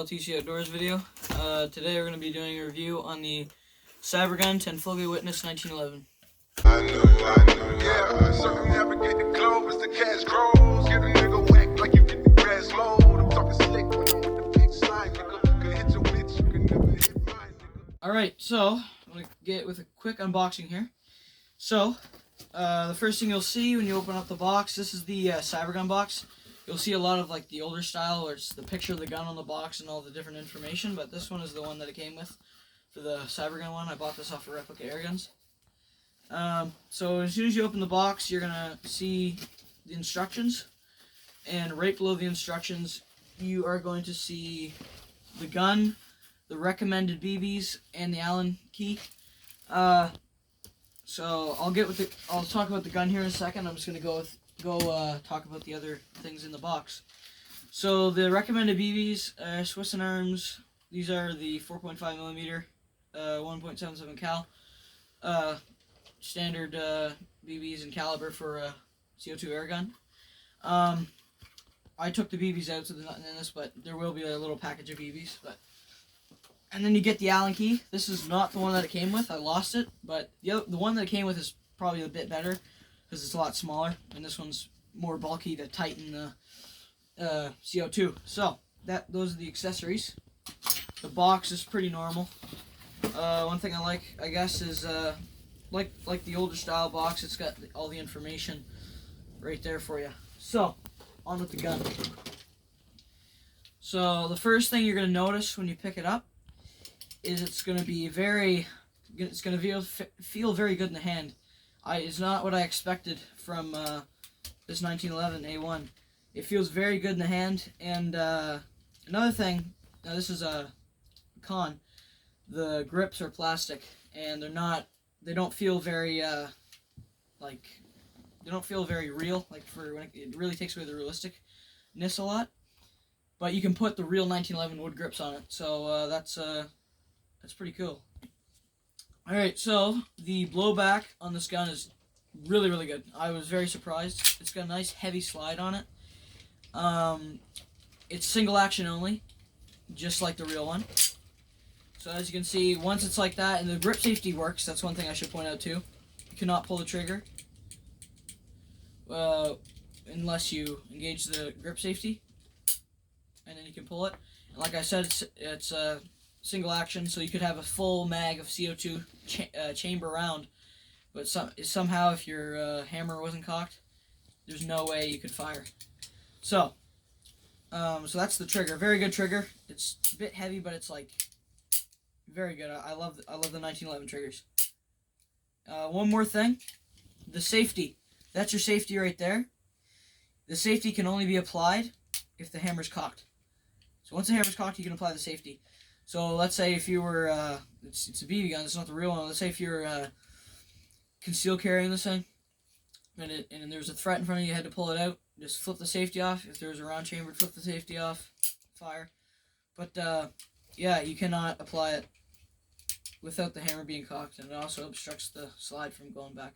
LTC Outdoors video. Today we're going to be doing a review on the Cybergun Tanfoglio Witness 1911. I know, yeah, certainly never get the globe as the cash grows. Get a nigga whack like you get the grass mowed. I'm talking slick when I'm with the big slime, nigga. Could hit your bitch, you can never hit mine, nigga. Alright, so I'm going to get with a quick unboxing here. So, the first thing you'll see when you open up the box, this is the Cybergun box. You'll see a lot of like the older style where it's the picture of the gun on the box and all the different information, but this one is the one that it came with for the Cybergun one. I bought this off of Replica Air Guns. So as soon as you open the box, you're going to see the instructions, and right below the instructions you are going to see the gun, the recommended BBs, and the Allen key. So I'll talk about the gun here in a second. I'm just going to talk about the other things in the box. So the recommended BBs, Swiss and Arms. These are the 4.5mm, 1.77 cal, standard BBs and caliber for a CO2 air gun. I took the BBs out, so there's nothing in this, but there will be a little package of BBs. And then you get the Allen key. This is not the one that it came with. I lost it, but the one that it came with is probably a bit better, because it's a lot smaller, and this one's more bulky to tighten the CO2. So those are the accessories. The box is pretty normal. One thing I like, I guess, is like the older style box. It's got all the information right there for you. So on with the gun. So the first thing you're going to notice when you pick it up is it's going to feel very good in the hand. It's not what I expected from this 1911 A1. It feels very good in the hand, and another thing, now this is a con, the grips are plastic, and they don't feel very, they don't feel very real, like for when it really takes away the realisticness a lot, but you can put the real 1911 wood grips on it, so that's pretty cool. Alright, so the blowback on this gun is really, really good. I was very surprised. It's got a nice heavy slide on it. It's single action only, just like the real one. So as you can see, once it's like that, and the grip safety works, that's one thing I should point out too. You cannot pull the trigger unless you engage the grip safety, and then you can pull it. And like I said, it's single action, so you could have a full mag of CO2 chamber round, but somehow if your hammer wasn't cocked, there's no way you could fire. So that's the trigger. Very good trigger. It's a bit heavy, but it's like very good. I love the 1911 triggers. One more thing, the safety. That's your safety right there. The safety can only be applied if the hammer's cocked. So once the hammer's cocked, you can apply the safety. So let's say if you were, it's a BB gun, it's not the real one. Let's say if you're concealed carrying this thing, and there was a threat in front of you, you had to pull it out, just flip the safety off. If there was a round chamber, flip the safety off, fire. But yeah, you cannot apply it without the hammer being cocked, and it also obstructs the slide from going back.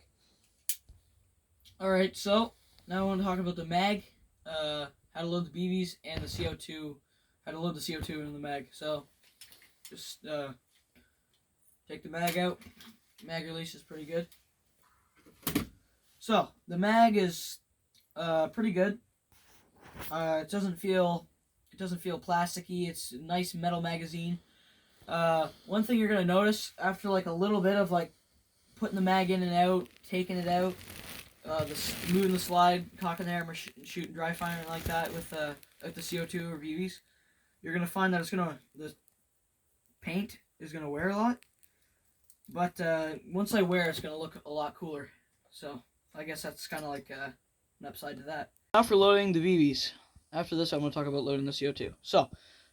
Alright, so now I want to talk about the mag, how to load the BBs, and the CO2, how to load the CO2 into the mag. So just take the mag out. Mag release is pretty good. So the mag is pretty good. It doesn't feel plasticky. It's a nice metal magazine. One thing you're gonna notice after like a little bit of like putting the mag in and out, taking it out, moving the slide, cocking the hammer, shooting dry firing like that with the CO2 or BBs, you're gonna find that the paint is gonna wear a lot. But once I wear, it's gonna look a lot cooler. So I guess that's kind of like an upside to that. Now for loading the BBs. After this, I'm going to talk about loading the CO2. So,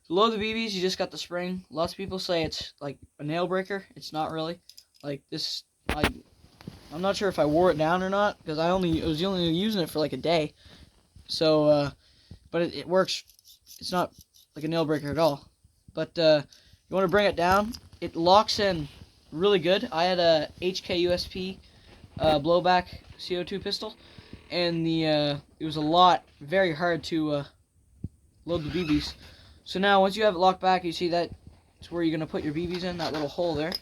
to load the BBs, you just got the spring. Lots of people say it's like a nail breaker. It's not really. Like this, I'm not sure if I wore it down or not, because I was only using it for like a day. So, but it works. It's not like a nail breaker at all. But you want to bring it down. It locks in really good. I had a HK-USP blowback CO2 pistol, and it was very hard to load the BBs. So now once you have it locked back, you see that's where you're going to put your BBs in, that little hole there.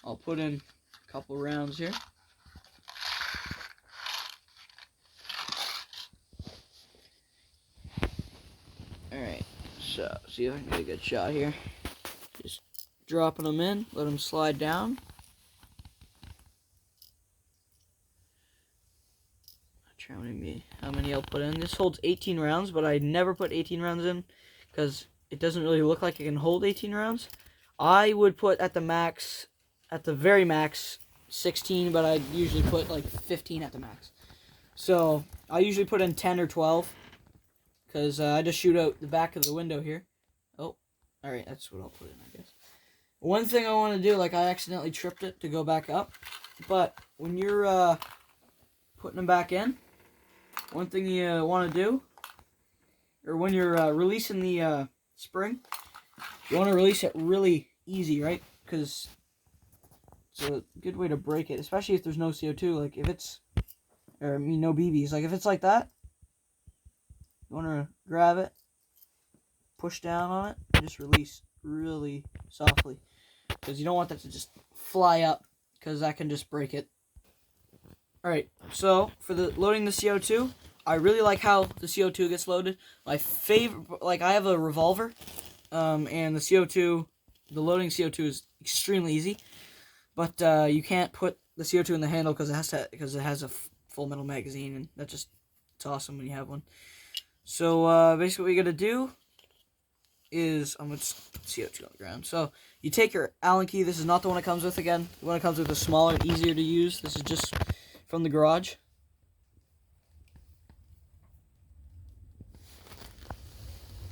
I'll put in a couple rounds here. Alright, so see if I can get a good shot here. Just dropping them in, let them slide down. Try how many I'll put in. This holds 18 rounds, but I never put 18 rounds in because it doesn't really look like it can hold 18 rounds. I would put at the max, at the very max, 16, but I usually put like 15 at the max. So I usually put in 10 or 12 because I just shoot out the back of the window here. Oh, alright, that's what I'll put in, I guess. One thing I want to do, like I accidentally tripped it to go back up, but when you're putting them back in, one thing you want to do, or when you're releasing the spring, you want to release it really easy, right? Because it's a good way to break it, especially if there's no CO2. Like if it's, or I mean no BBs. Like if it's like that, you want to grab it, push down on it, and just release really softly. Because you don't want that to just fly up, because that can just break it. Alright, so for the loading the CO2, I really like how the CO2 gets loaded. My favorite, like I have a revolver, and the CO2, the loading CO2 is extremely easy, but you can't put the CO2 in the handle because it has a full metal magazine, and it's awesome when you have one. So basically, what you gotta do is I'm gonna just put CO2 on the ground. So you take your Allen key. This is not the one it comes with again. The one it comes with is smaller, easier to use. This is just from the garage.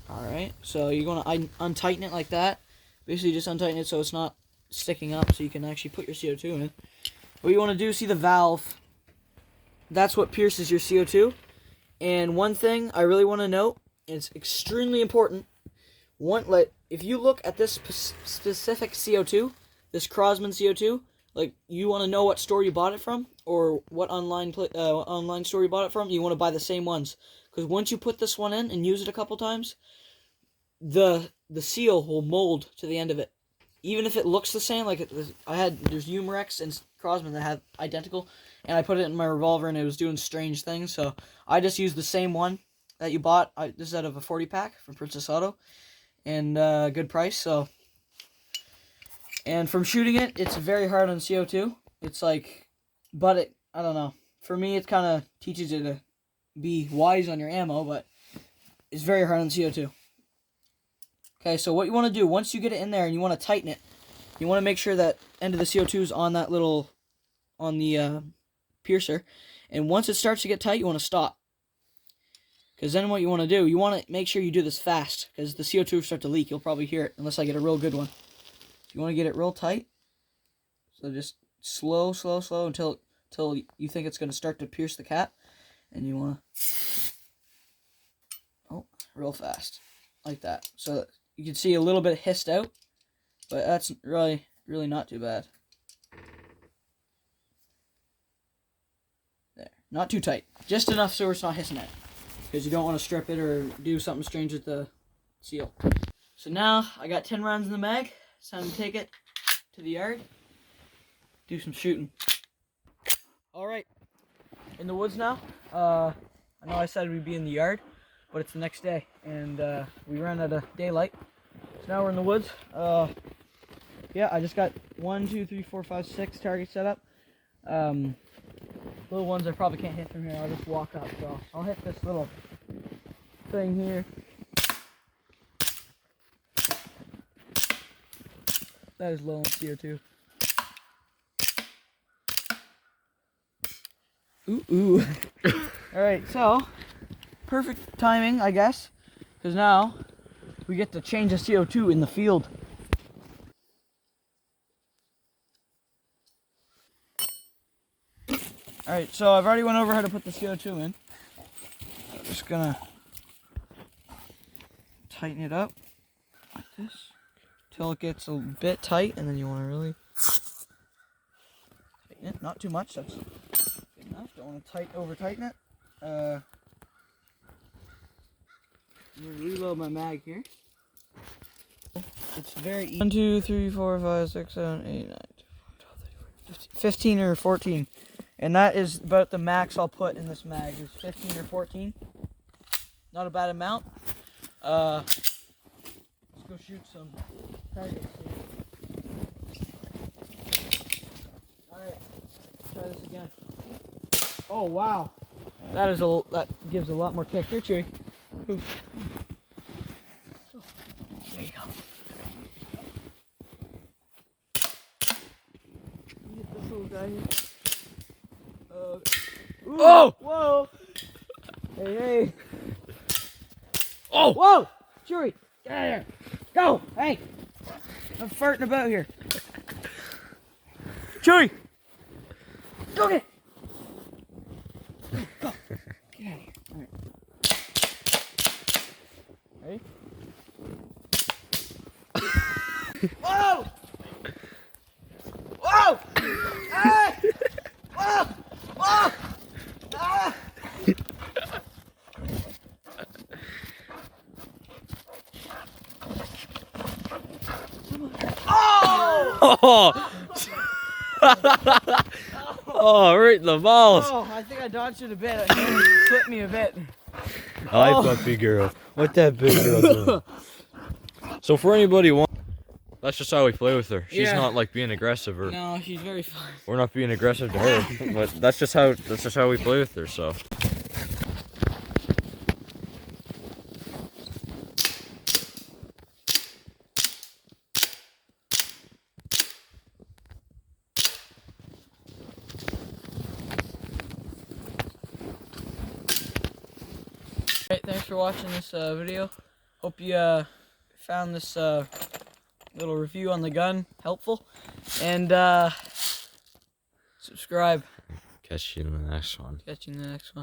Alright, so you're going to untighten it like that. Basically just untighten it so it's not sticking up, so you can actually put your CO2 in it. What you want to do, see the valve, that's what pierces your CO2. And one thing I really want to note, and it's extremely important, if you look at this specific CO2, this Crosman CO2, like you want to know what store you bought it from, or what online store you bought it from, you want to buy the same ones. Because once you put this one in and use it a couple times, the seal will mold to the end of it. Even if it looks the same, like there's Umarex and Crosman that have identical, and I put it in my revolver and it was doing strange things, so I just used the same one that you bought. This is out of a 40-pack from Princess Auto, and good price, so. And from shooting it, it's very hard on CO2. It's like, I don't know. For me, it kind of teaches you to be wise on your ammo, but it's very hard on CO2. Okay, so what you want to do, once you get it in there and you want to tighten it, you want to make sure that end of the CO2 is on that little, on the piercer. And once it starts to get tight, you want to stop. Because then what you want to do, you want to make sure you do this fast, because the CO2 will start to leak. You'll probably hear it, unless I get a real good one. You want to get it real tight, so just slow until you think it's going to start to pierce the cap, and you want to, real fast, like that. So you can see a little bit hissed out, but that's really not too bad. There, not too tight, just enough so it's not hissing out, because you don't want to strip it or do something strange with the seal. So now I got 10 rounds in the mag. It's time to take it to the yard, do some shooting. Alright, in the woods now. I know I said we'd be in the yard, but it's the next day, and we ran out of daylight. So now we're in the woods. Yeah, I just got 1, 2, 3, 4, 5, 6 targets set up. Little ones I probably can't hit from here. I'll just walk up, so I'll hit this little thing here. That is low on CO2. Ooh. Alright, so, perfect timing, I guess, because now we get to change the CO2 in the field. Alright, so I've already went over how to put the CO2 in. I'm just gonna tighten it up like this till it gets a bit tight, and then you want to really tighten it. Not too much, that's good enough. Don't want to over tighten it. I'm gonna reload my mag here. It's very easy. 1, 2, 3, 4, 5, 6, 7, 8, 9, 10, 12, 13, 15 or 14. And that is about the max I'll put in this mag, is 15 or 14. Not a bad amount. Let's go shoot some targets here. Alright, try this again. Oh wow. That gives a lot more kick. Here, Chewy. Oof. There you go. Get this little guy here. Ooh, Oh! Whoa! Hey, hey! Oh! Whoa! Chewy! Get out of here! Go! Hey! I'm farting about here. Chewy! Go get it! Go! Get out of here. Alright. Ready? Whoa! Whoa! Ah! Whoa! Whoa! Ah! Oh! Oh, right in the balls. Oh, I think I dodged it a bit. It slipped me a bit. Hi, puppy girl. What that big girl doing? So for anybody that's just how we play with her. She's Yeah. not like being aggressive or No, she's very fun. we're not being aggressive to her. But that's just how we play with her, so. Alright, thanks for watching this video. Hope you found this little review on the gun helpful. And subscribe. Catch you in the next one. Catch you in the next one.